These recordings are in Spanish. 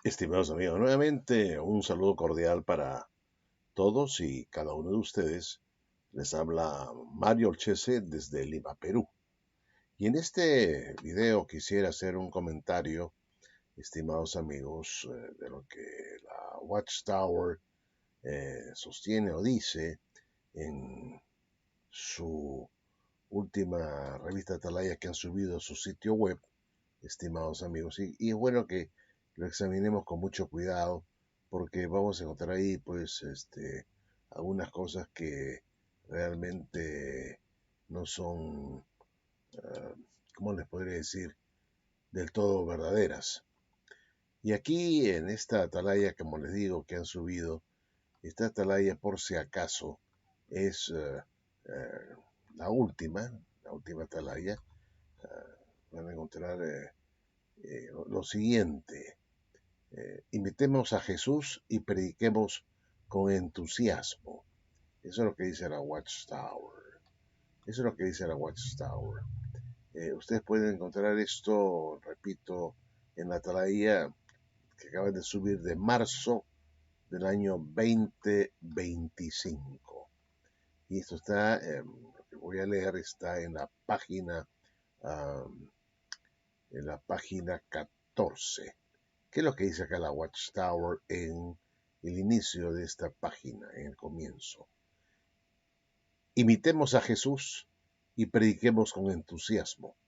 Estimados amigos, nuevamente un saludo cordial para todos y cada uno de ustedes. Les habla Mario Olchese desde Lima, Perú. Y en este video quisiera hacer un comentario, estimados amigos, de lo que la Watchtower sostiene o dice en su última revista Atalaya que han subido a su sitio web, estimados amigos. Y es bueno que lo examinemos con mucho cuidado porque vamos a encontrar ahí pues algunas cosas que realmente no son, ¿cómo les podría decir?, del todo verdaderas. Y aquí en esta atalaya, como les digo, que han subido, esta atalaya por si acaso es uh, la última atalaya. Van a encontrar lo siguiente: invitemos a Jesús y prediquemos con entusiasmo. Eso es lo que dice la Watchtower. Eso es lo que dice la Watchtower. Ustedes pueden encontrar esto, repito, en la atalaya que acaban de subir de marzo del año 2025. Y esto está, lo que voy a leer está en la página 14. ¿Qué es lo que dice acá la Watchtower en el inicio de esta página, en el comienzo? Imitemos a Jesús y prediquemos con entusiasmo.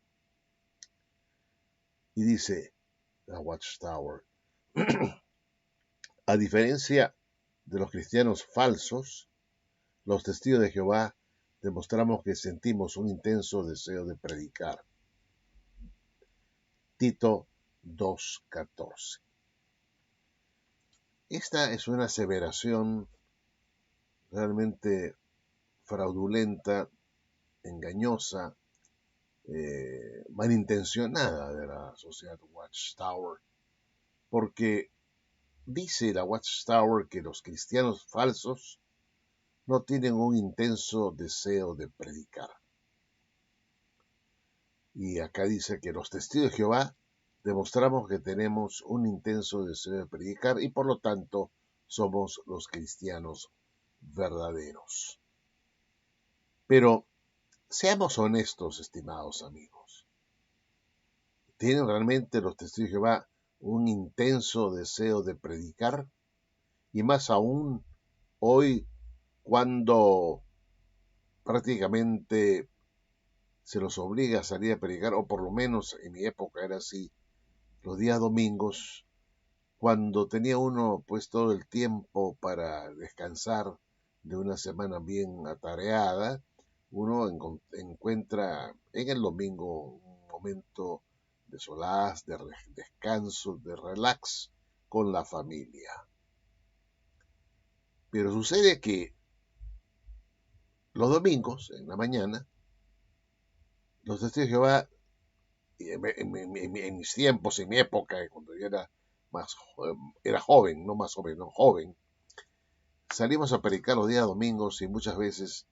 Y dice la Watchtower, a diferencia de los cristianos falsos, los testigos de Jehová demostramos que sentimos un intenso deseo de predicar. Tito 2:14. Esta es una aseveración realmente fraudulenta, engañosa, malintencionada de la sociedad Watchtower, porque dice la Watchtower que los cristianos falsos no tienen un intenso deseo de predicar. Y acá dice que los testigos de Jehová demostramos que tenemos un intenso deseo de predicar y por lo tanto somos los cristianos verdaderos. Pero seamos honestos, estimados amigos. ¿Tienen realmente los testigos de Jehová un intenso deseo de predicar? Y más aún hoy, cuando prácticamente se los obliga a salir a predicar, o por lo menos en mi época era así, los días domingos, cuando tenía uno pues todo el tiempo para descansar de una semana bien atareada, uno encuentra en el domingo un momento de solaz, de descanso, de relax con la familia. Pero sucede que los domingos, en la mañana, los testigos de Jehová, en mis tiempos, en mi época, cuando yo era joven, no más joven, no joven, salimos a predicar los días domingos y muchas veces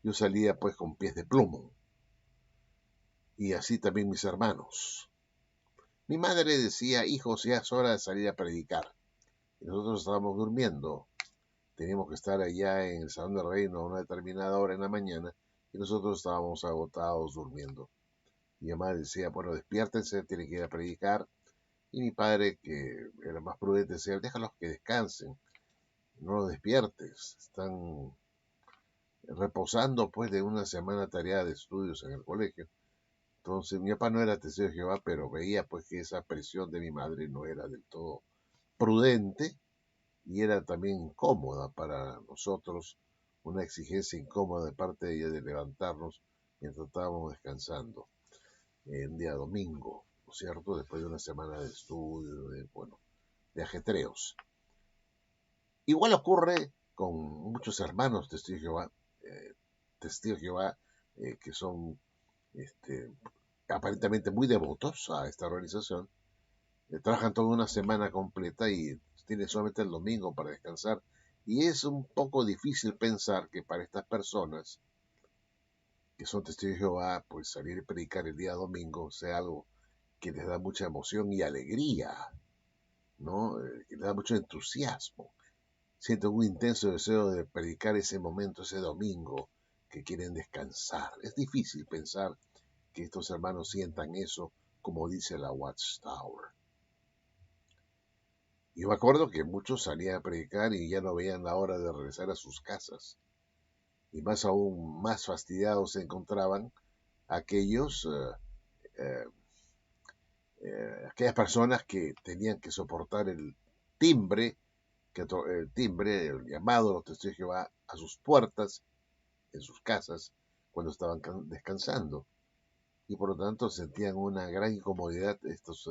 yo salía pues con pies de plomo. Y así también mis hermanos. Mi madre decía, hijos, ya es hora de salir a predicar. Y nosotros estábamos durmiendo. Teníamos que estar allá en el Salón del Reino a una determinada hora en la mañana y nosotros estábamos agotados durmiendo. Mi mamá decía, bueno, despiértense, tienen que ir a predicar. Y mi padre, que era más prudente, decía, déjalos que descansen, no los despiertes, están reposando pues de una semana tarea de estudios en el colegio. Entonces mi papá no era testigo de Jehová, pero veía pues que esa presión de mi madre no era del todo prudente y era también incómoda para nosotros, una exigencia incómoda de parte de ella de levantarnos mientras estábamos descansando en día domingo, ¿no es cierto? Después de una semana de estudio, de ajetreos. Igual ocurre con muchos hermanos testigos de Jehová, testigos de Jehová que son aparentemente muy devotos a esta organización, trabajan toda una semana completa y tienen solamente el domingo para descansar. Y es un poco difícil pensar que para estas personas que son testigos de Jehová, pues salir a predicar el día domingo sea algo que les da mucha emoción y alegría, ¿no? Que le da mucho entusiasmo. Sienten un intenso deseo de predicar ese momento, ese domingo, que quieren descansar. Es difícil pensar que estos hermanos sientan eso, como dice la Watchtower. Yo me acuerdo que muchos salían a predicar y ya no veían la hora de regresar a sus casas. Y más aún, más fastidiados se encontraban aquellos, eh, aquellas personas que tenían que soportar timbre, el timbre, el llamado de los testigos de Jehová a sus puertas, en sus casas, cuando estaban descansando. Y por lo tanto sentían una gran incomodidad estos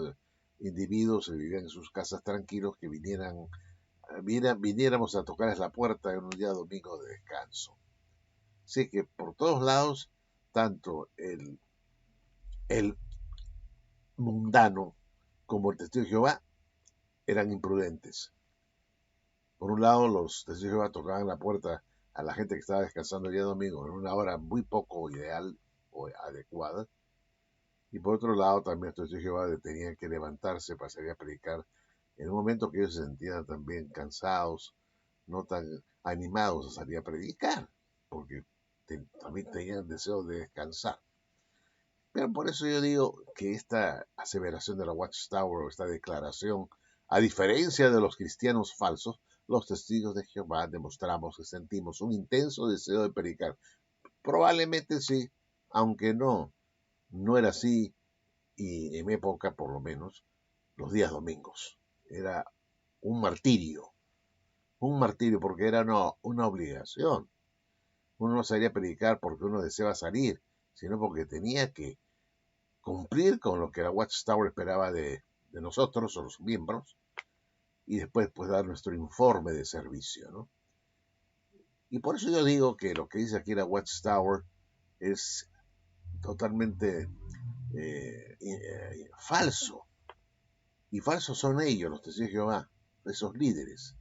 individuos que vivían en sus casas tranquilos, que viniéramos a tocarles la puerta en un día domingo de descanso. Así que por todos lados, tanto el mundano como el testigo de Jehová eran imprudentes. Por un lado, los testigos de Jehová tocaban la puerta a la gente que estaba descansando el día domingo en una hora muy poco ideal o adecuada. Y por otro lado, también los testigos de Jehová tenían que levantarse para salir a predicar en un momento que ellos se sentían también cansados, no tan animados a salir a predicar, porque también tenían deseo de descansar. Pero por eso yo digo que esta aseveración de la Watchtower, o esta declaración, a diferencia de los cristianos falsos, los testigos de Jehová demostramos que sentimos un intenso deseo de predicar. Probablemente sí, aunque no era así, y en mi época por lo menos, los días domingos. Era un martirio porque era una obligación. Uno no salía a predicar porque uno deseaba salir, sino porque tenía que cumplir con lo que la Watchtower esperaba de nosotros o los miembros y después pues dar nuestro informe de servicio, ¿no? Y por eso yo digo que lo que dice aquí la Watchtower es totalmente falso. Y falsos son ellos, los testigos de Jehová, esos líderes,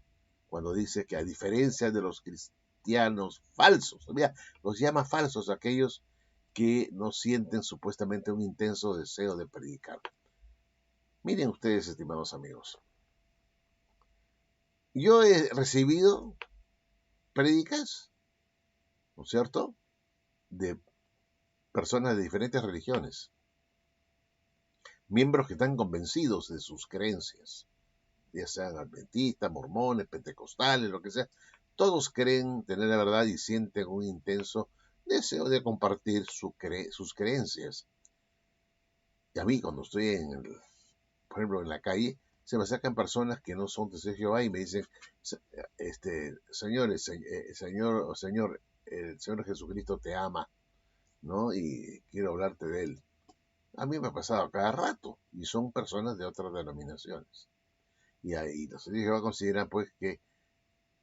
cuando dice que a diferencia de los cristianos falsos, mira, los llama falsos aquellos que no sienten supuestamente un intenso deseo de predicar. Miren ustedes, estimados amigos, yo he recibido prédicas, ¿no es cierto?, de personas de diferentes religiones, miembros que están convencidos de sus creencias, ya sean adventistas, mormones, pentecostales, lo que sea, todos creen tener la verdad y sienten un intenso deseo de compartir sus creencias. Y a mí, cuando estoy por ejemplo, en la calle, se me acercan personas que no son testigos de Jehová y me dicen, señores, señor, el Señor Jesucristo te ama, ¿no? Y quiero hablarte de él. A mí me ha pasado cada rato y son personas de otras denominaciones. Y ahí los testigos de Jehová consideran pues que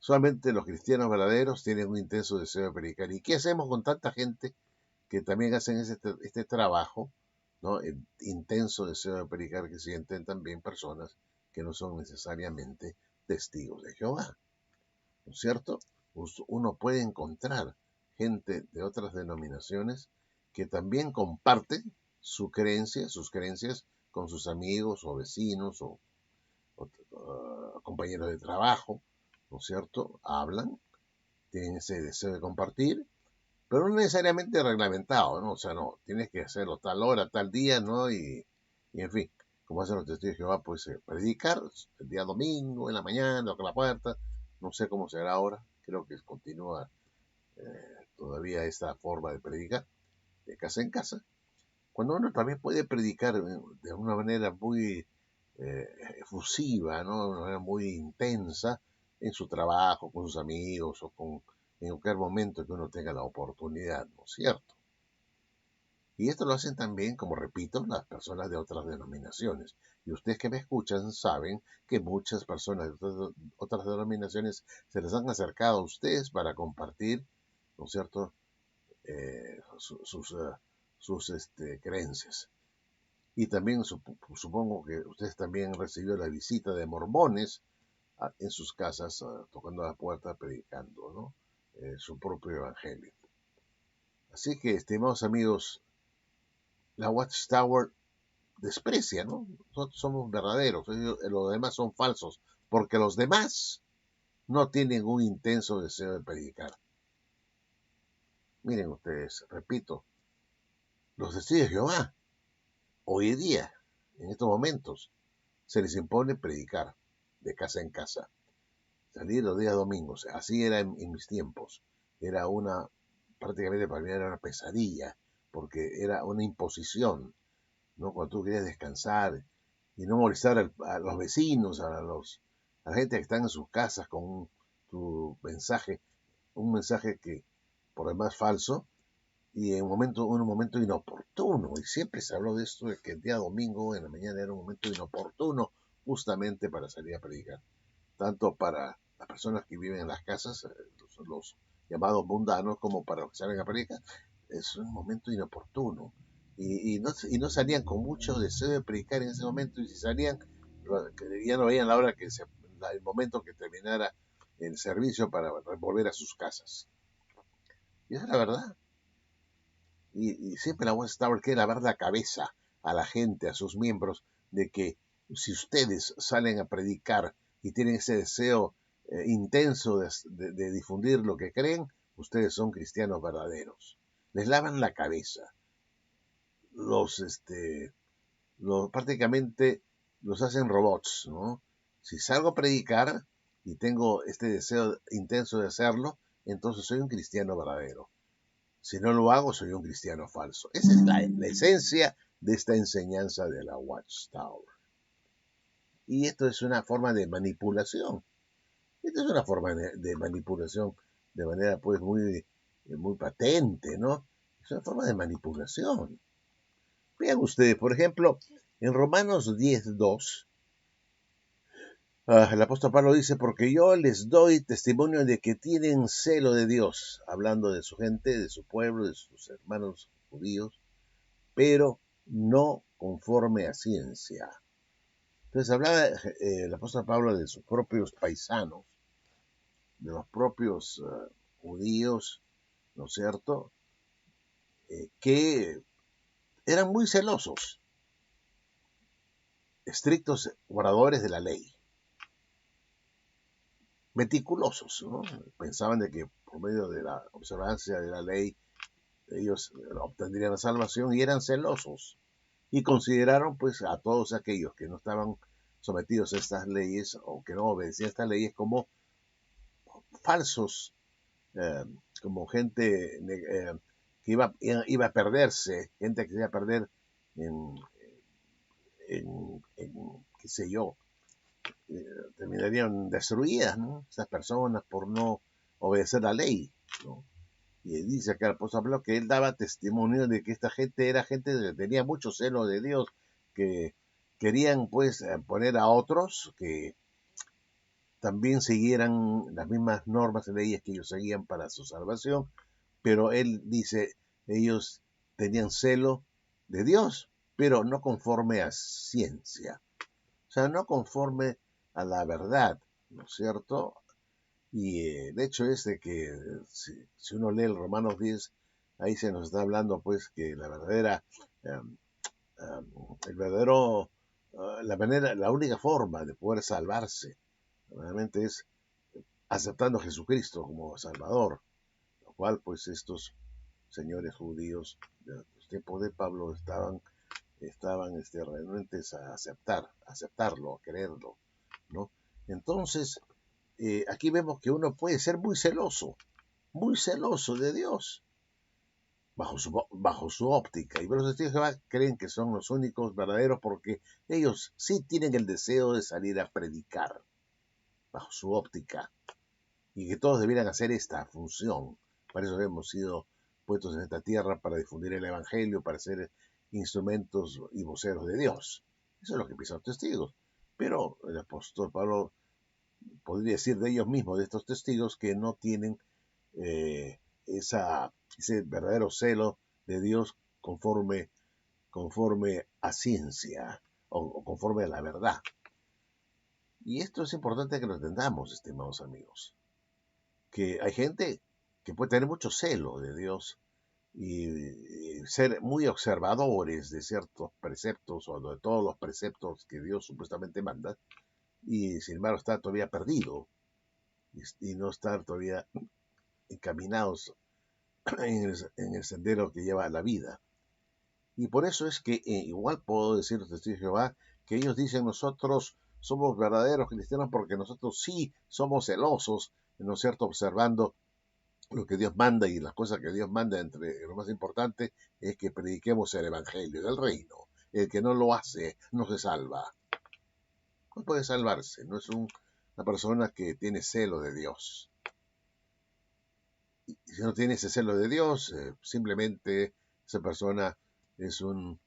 solamente los cristianos verdaderos tienen un intenso deseo de predicar. ¿Y qué hacemos con tanta gente que también hacen este trabajo, ¿no? El intenso deseo de predicar que sienten también personas que no son necesariamente testigos de Jehová, ¿no es cierto? Uno puede encontrar gente de otras denominaciones que también comparten sus creencias con sus amigos o vecinos o compañeros de trabajo, ¿no es cierto? Hablan, tienen ese deseo de compartir, pero no necesariamente reglamentado, ¿no? O sea, no, tienes que hacerlo tal hora, tal día, ¿no? Y en fin, como hacen los testigos de Jehová, pues predicar el día domingo, en la mañana, tocar la puerta, no sé cómo será ahora, creo que continúa todavía esta forma de predicar, de casa en casa, cuando uno también puede predicar de una manera muy efusiva, ¿no? De una manera muy intensa en su trabajo, con sus amigos o en cualquier momento que uno tenga la oportunidad, ¿no es cierto? Y esto lo hacen también, como repito, las personas de otras denominaciones. Y ustedes que me escuchan saben que muchas personas de otras denominaciones se les han acercado a ustedes para compartir, ¿no es cierto?, sus creencias. Y también supongo que ustedes también han recibido la visita de mormones en sus casas, tocando la puerta, predicando, ¿no? Su propio evangelio. Así que, estimados amigos, la Watchtower desprecia, ¿no? Nosotros somos verdaderos, los demás son falsos, porque los demás no tienen un intenso deseo de predicar. Miren ustedes, repito, los testigos de Jehová, hoy en día, en estos momentos, se les impone predicar de casa en casa, salir los días domingos. Así era en mis tiempos. Era prácticamente para mí era una pesadilla, porque era una imposición, ¿no? Cuando tú querías descansar y no molestar a los vecinos, a la gente que está en sus casas con tu mensaje, un mensaje que por demás falso, y en un momento inoportuno. Y siempre se habló de esto, de que el día domingo en la mañana era un momento inoportuno justamente para salir a predicar. Tanto para las personas que viven en las casas, los llamados mundanos, como para los que salen a predicar. Es un momento inoportuno. Y no salían con mucho deseo de predicar en ese momento, y si salían, ya no veían la hora el momento que terminara el servicio para volver a sus casas. Y esa es la verdad. Y siempre la Watchtower quiere lavar la cabeza a la gente, a sus miembros, de que si ustedes salen a predicar y tienen ese deseo intenso de difundir lo que creen, ustedes son cristianos verdaderos. Les lavan la cabeza. Los, este, prácticamente los hacen robots, ¿no? Si salgo a predicar y tengo este deseo intenso de hacerlo, entonces soy un cristiano verdadero. Si no lo hago, soy un cristiano falso. Esa es la esencia de esta enseñanza de la Watchtower. Y esto es una forma de manipulación. Esto es una forma de manipulación de manera pues muy patente, ¿no? Es una forma de manipulación. Vean ustedes, por ejemplo, en Romanos 10:2, el apóstol Pablo dice, porque yo les doy testimonio de que tienen celo de Dios, hablando de su gente, de su pueblo, de sus hermanos judíos, pero no conforme a ciencia. Entonces hablaba el apóstol Pablo de sus propios paisanos, de los propios judíos, ¿no es cierto?, que eran muy celosos, estrictos guardadores de la ley, meticulosos, ¿no? Pensaban de que por medio de la observancia de la ley ellos obtendrían la salvación, y eran celosos, y consideraron pues a todos aquellos que no estaban sometidos a estas leyes o que no obedecían a estas leyes como falsos, eh, como gente que iba a perderse, gente que se iba a perder en, qué sé yo, terminarían destruidas, ¿no? Estas personas por no obedecer la ley, ¿no? Y dice acá el apóstol Pablo que él daba testimonio de que esta gente era gente que tenía mucho celo de Dios, que querían pues poner a otros que también siguieran las mismas normas y leyes que ellos seguían para su salvación, pero él dice, ellos tenían celo de Dios, pero no conforme a ciencia, o sea, no conforme a la verdad, ¿no es cierto? Y el hecho es de que si uno lee el Romanos 10, ahí se nos está hablando pues que la verdadera, um, el verdadero, la única forma de poder salvarse realmente es aceptando a Jesucristo como Salvador, lo cual pues estos señores judíos de los tiempos de Pablo estaban realmente a aceptarlo, a quererlo, ¿no? Entonces, aquí vemos que uno puede ser muy celoso de Dios, bajo su óptica. Y los testigos de Jehová creen que son los únicos verdaderos porque ellos sí tienen el deseo de salir a predicar, bajo su óptica, y que todos debieran hacer esta función. Para eso hemos sido puestos en esta tierra, para difundir el Evangelio, para ser instrumentos y voceros de Dios. Eso es lo que piensan los testigos. Pero el apóstol Pablo podría decir de ellos mismos, de estos testigos, que no tienen eh, ese verdadero celo de Dios conforme a ciencia o conforme a la verdad. Y esto es importante que lo entendamos, estimados amigos, que hay gente que puede tener mucho celo de Dios, y ser muy observadores de ciertos preceptos o de todos los preceptos que Dios supuestamente manda, y sin embargo estar todavía perdido y no estar todavía encaminados en el sendero que lleva a la vida. Y por eso es que igual puedo decir, testigo de Jehová, que ellos dicen nosotros somos verdaderos cristianos porque nosotros sí somos celosos, ¿no es cierto?, observando lo que Dios manda, y las cosas que Dios manda, entre lo más importante es que prediquemos el evangelio del reino. El que no lo hace no se salva. No puede salvarse, no es una persona que tiene celo de Dios. Y si no tiene ese celo de Dios, simplemente esa persona es un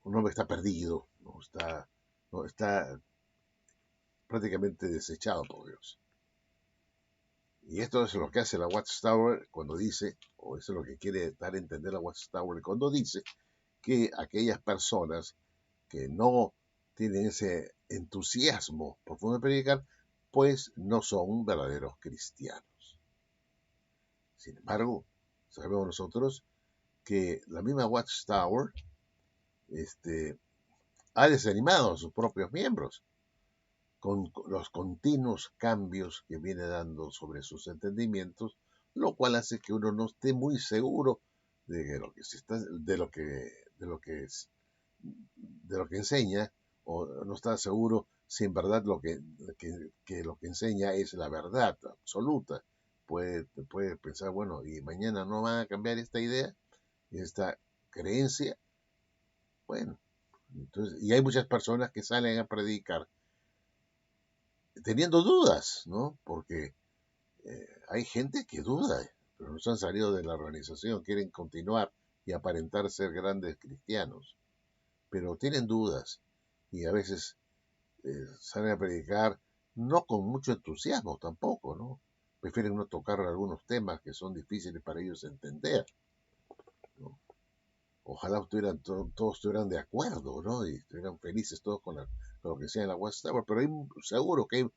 hombre que está perdido, no está prácticamente desechado por Dios. Y esto es lo que hace la Watchtower cuando dice, o eso es lo que quiere dar a entender la Watchtower cuando dice que aquellas personas que no tienen ese entusiasmo profundo de predicar, pues no son verdaderos cristianos. Sin embargo, sabemos nosotros que la misma Watchtower ha desanimado a sus propios miembros con los continuos cambios que viene dando sobre sus entendimientos, lo cual hace que uno no esté muy seguro de lo que se está, de lo que enseña, o no está seguro si en verdad que lo que enseña es la verdad absoluta. Puede pensar, bueno, y mañana no van a cambiar esta idea, esta creencia. Bueno, entonces, y hay muchas personas que salen a predicar teniendo dudas, ¿no? Porque hay gente que duda, pero no se han salido de la organización, quieren continuar y aparentar ser grandes cristianos, pero tienen dudas y a veces salen a predicar no con mucho entusiasmo tampoco, ¿no? Prefieren no tocar algunos temas que son difíciles para ellos entender, ¿no? Ojalá todos estuvieran de acuerdo, ¿no? Y estuvieran felices todos con lo que sea en la West Tower, pero seguro que hay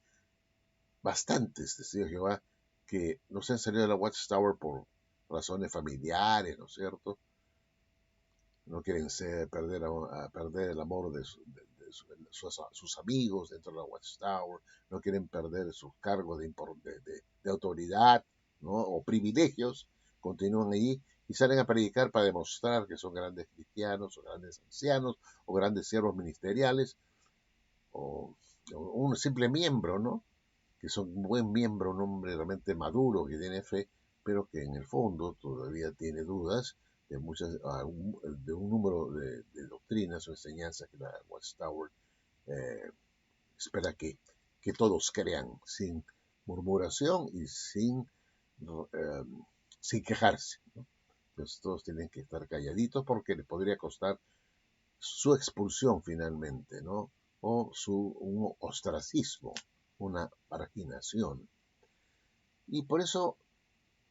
bastantes testigos de Jehová que no se han salido de la Watchtower por razones familiares, ¿no es cierto? No quieren perder el amor sus amigos dentro de la Watchtower, no quieren perder sus cargos de autoridad, ¿no? O privilegios, continúan allí y salen a predicar para demostrar que son grandes cristianos, o grandes ancianos, o grandes siervos ministeriales, o un simple miembro, ¿no? Que son un buen miembro, un hombre realmente maduro, que tiene fe, pero que en el fondo todavía tiene dudas de un número de doctrinas o enseñanzas que la Watchtower eh, espera que todos crean, sin murmuración y eh, sin quejarse, ¿no? Entonces todos tienen que estar calladitos porque les podría costar su expulsión finalmente, ¿no? O un ostracismo, una marginación. Y por eso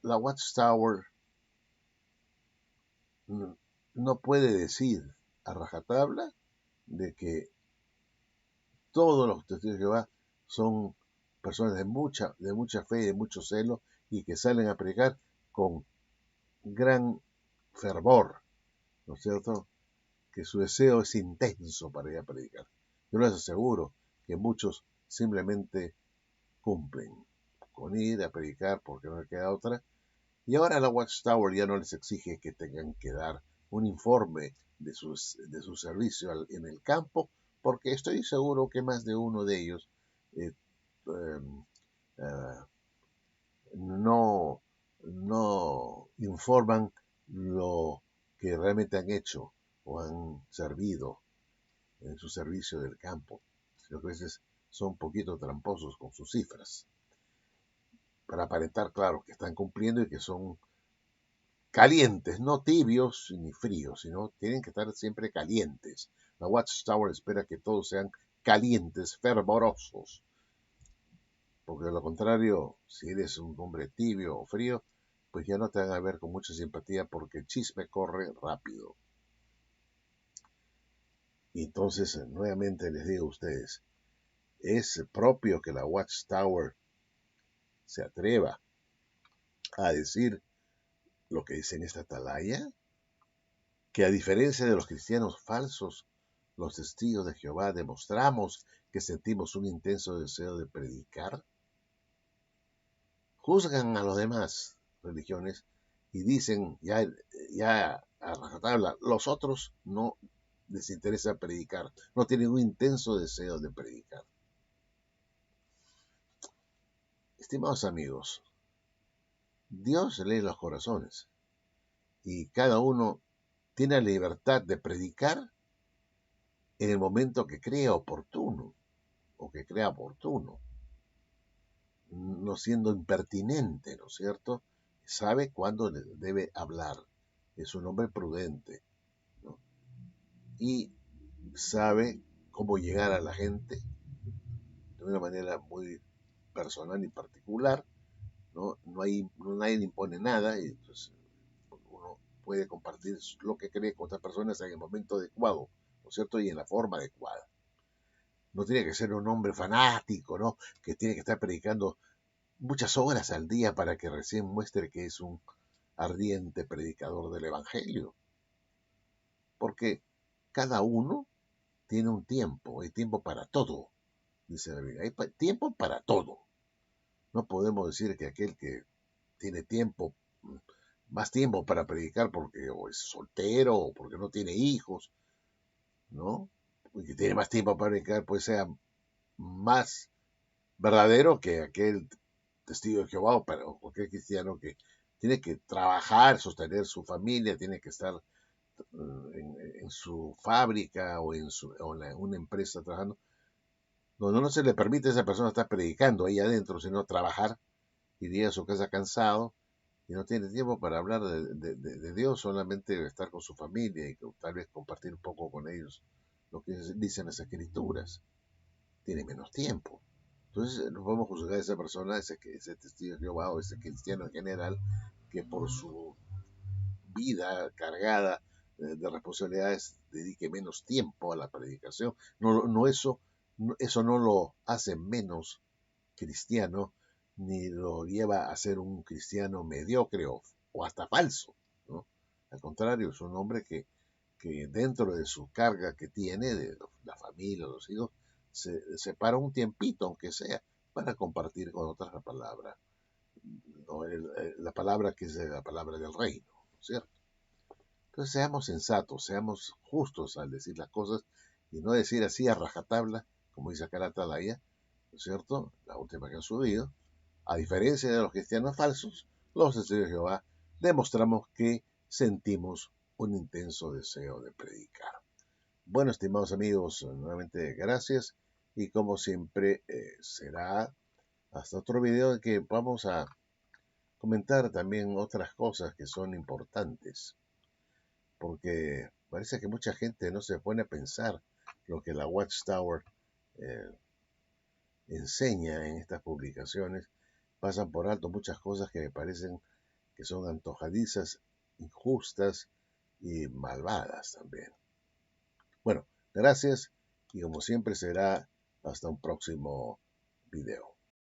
la Watchtower no puede decir a rajatabla de que todos los testigos de Jehová son personas de mucha fe, de mucho celo, y que salen a predicar con gran fervor, ¿no es cierto? Que su deseo es intenso para ir a predicar. Yo les aseguro que muchos simplemente cumplen con ir a predicar porque no le queda otra. Y ahora la Watchtower ya no les exige que tengan que dar un informe de su servicio en el campo, porque estoy seguro que más de uno de ellos eh, eh, eh, no, no informan lo que realmente han hecho o han servido en su servicio del campo. A veces son un poquito tramposos con sus cifras, para aparentar, claro, que están cumpliendo y que son calientes, no tibios ni fríos, sino tienen que estar siempre calientes. La Watchtower espera que todos sean calientes, fervorosos, porque de lo contrario, si eres un hombre tibio o frío, pues ya no te van a ver con mucha simpatía porque el chisme corre rápido. Y entonces, nuevamente les digo a ustedes, es propio que la Watchtower se atreva a decir lo que dice en esta atalaya, que a diferencia de los cristianos falsos, los testigos de Jehová demostramos que sentimos un intenso deseo de predicar, juzgan a las demás religiones y dicen ya a rajatabla, los otros no les interesa predicar, no tienen un intenso deseo de predicar. Estimados amigos, Dios lee los corazones y cada uno tiene la libertad de predicar en el momento que crea oportuno no siendo impertinente, ¿no es cierto? Sabe cuándo debe hablar, es un hombre prudente, ¿no? Y sabe cómo llegar a la gente de una manera muy personal y particular, ¿no? Nadie le impone nada y pues, uno puede compartir lo que cree con otras personas en el momento adecuado, ¿no es cierto? Y en la forma adecuada. No tiene que ser un hombre fanático, ¿no? Que tiene que estar predicando muchas horas al día para que recién muestre que es un ardiente predicador del Evangelio. Porque cada uno tiene un tiempo, hay tiempo para todo, dice la Biblia, hay tiempo para todo. No podemos decir que aquel que tiene tiempo, más tiempo para predicar porque o es soltero o porque no tiene hijos, ¿no? Y que tiene más tiempo para predicar, pues sea más verdadero que aquel testigo de Jehová o cualquier cristiano que tiene que trabajar, sostener su familia, tiene que estar en su fábrica o en una empresa trabajando, donde no se le permite a esa persona estar predicando ahí adentro, sino trabajar y ir a su casa cansado y no tiene tiempo para hablar de Dios, solamente estar con su familia y tal vez compartir un poco con ellos lo que dicen las escrituras. Tiene menos tiempo. Entonces no podemos juzgar a esa persona, ese testigo de Jehová o ese cristiano en general, que por su vida cargada de responsabilidades dedique menos tiempo a la predicación. Eso no lo hace menos cristiano, ni lo lleva a ser un cristiano mediocre o hasta falso, ¿no? Al contrario, es un hombre que dentro de su carga que tiene, de la familia, los hijos, se separa un tiempito, aunque sea, para compartir con otras la palabra, ¿no? La palabra que es la palabra del reino, ¿no es cierto? Entonces seamos sensatos, seamos justos al decir las cosas y no decir así a rajatabla, como dice acá la atalaya, ¿no es cierto? La última que han subido. A diferencia de los cristianos falsos, los testigos de Jehová demostramos que sentimos un intenso deseo de predicar. Bueno, estimados amigos, nuevamente gracias y como siempre será hasta otro video en que vamos a comentar también otras cosas que son importantes, porque parece que mucha gente no se pone a pensar lo que la Watchtower eh, enseña en estas publicaciones, pasan por alto muchas cosas que me parecen que son antojadizas, injustas y malvadas también. Bueno, gracias y como siempre será hasta un próximo video.